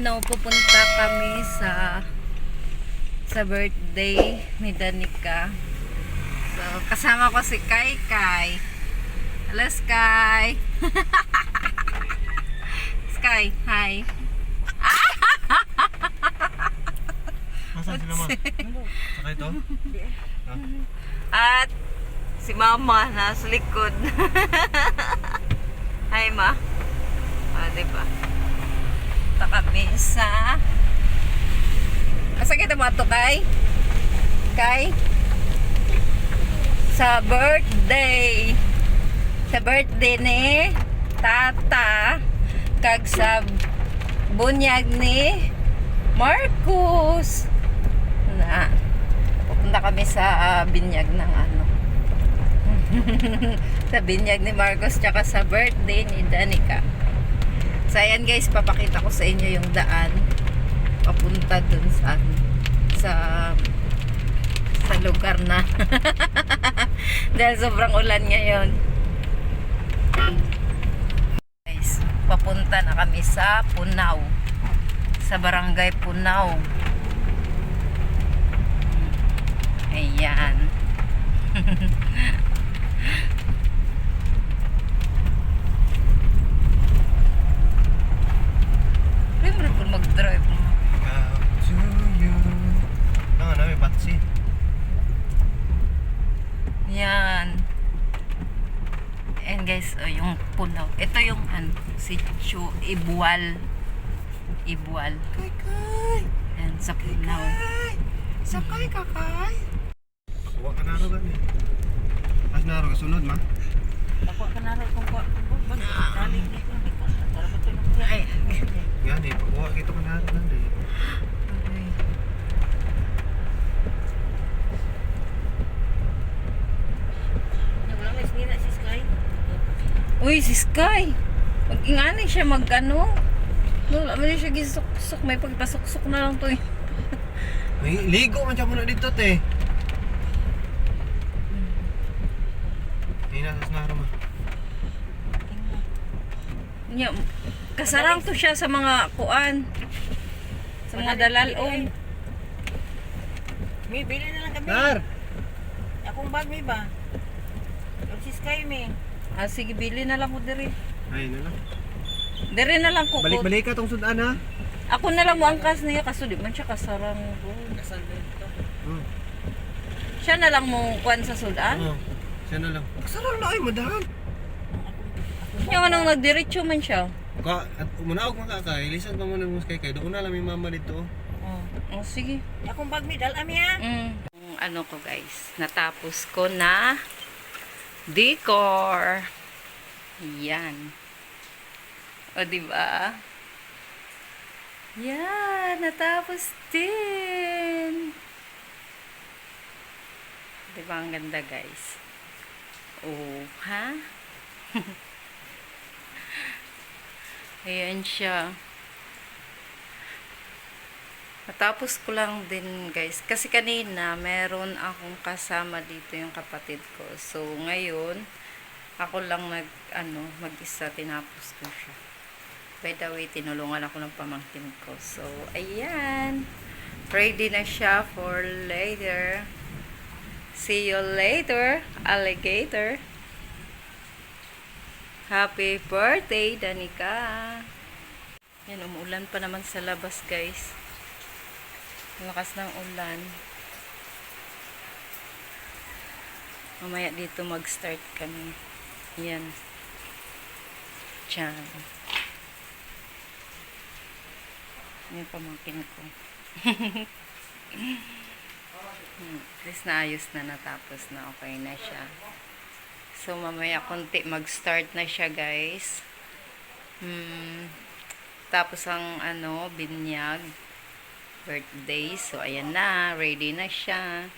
pupunta kami sa birthday ni Danica. So, kasama ko si Kai Kai. Hello, Sky. Sky, hi. Nasaan sila, ma? Saka ito? At si Mama nasa likod. Hi, Ma. Diba? Punta kami sa... Asa kita mo ito, Kai? Kai? Sa birthday. Sa birthday ni Tata. Kag sa bunyag ni Marcos. Na. Pupunta kami sa binyag ng sa binyag ni Marcos tsaka sa birthday ni Danica. So ayan guys, papakita ko sa inyo yung daan papunta dun sa lugar na dahil sobrang ulan ngayon. Guys, papunta na kami sa Punaw, sa barangay Punaw. Ayan. Remember po mag-drive mo. Namin patsi. Yan. And guys, yung Punaw. Ito yung si Ibual. Ibual. Kay. Yan, sa Punaw. Sakay ka, Kay. Pakuha ka naro gani. As naro ka sunod, ma? Pakuha ka naro kung kuha. Ay. Gani, pakuha kita ka naro gani. Uy, si Sky. Mag-ingani siya mag-ano. Wala man siya gisok-sok. May pagpasok-sok na lang to eh. May ligo man siya muna dito, te. Hinasas naro, ma. Nya, kasarang to siya sa mga kuan. Sa mga dalalon. May bili na lang kami. Nar! Akong bag may ba? Yung si Sky may. Sige, bili na lang ko diri. Ay, na lang. Diri na lang ko. Balik-balik ka tong sudan, ha? Ako na lang mo angkas niya kaso di man siya kasarang. Kasal din ito. Siya na lang mo kuan sa sudan. Siya na lang. Kasarang na ay, madam. Yung anong nagdiretso man siya. At umunawag mga kakay, lisan pa muna mo kay doon na lang may mama dito. Sige. Akong bag may dal ami ha. Yung ano ko guys, natapos ko na decor. Yan. O diba? Yan, natapos din. Diba ang ganda guys? Oh, ha? Ayan siya. Natapos ko lang din guys. Kasi kanina, meron akong kasama dito yung kapatid ko. So, ngayon, ako lang mag-isa, tinapos ko siya. By the way, tinulungan ako ng pamangkin ko. So, ayan. Ready na siya for later. See you later, alligator. Happy birthday, Danica. Yan, umuulan pa naman sa labas, guys. Lakas ng ulan. Mamaya dito mag-start kami. Yan. Diyan. Yan pamangkin ko. At least naayos na, natapos na. Okay na siya. So, mamaya konti mag-start na siya, guys. Tapos ang binyag. Birthday. So, ayan na. Ready na siya.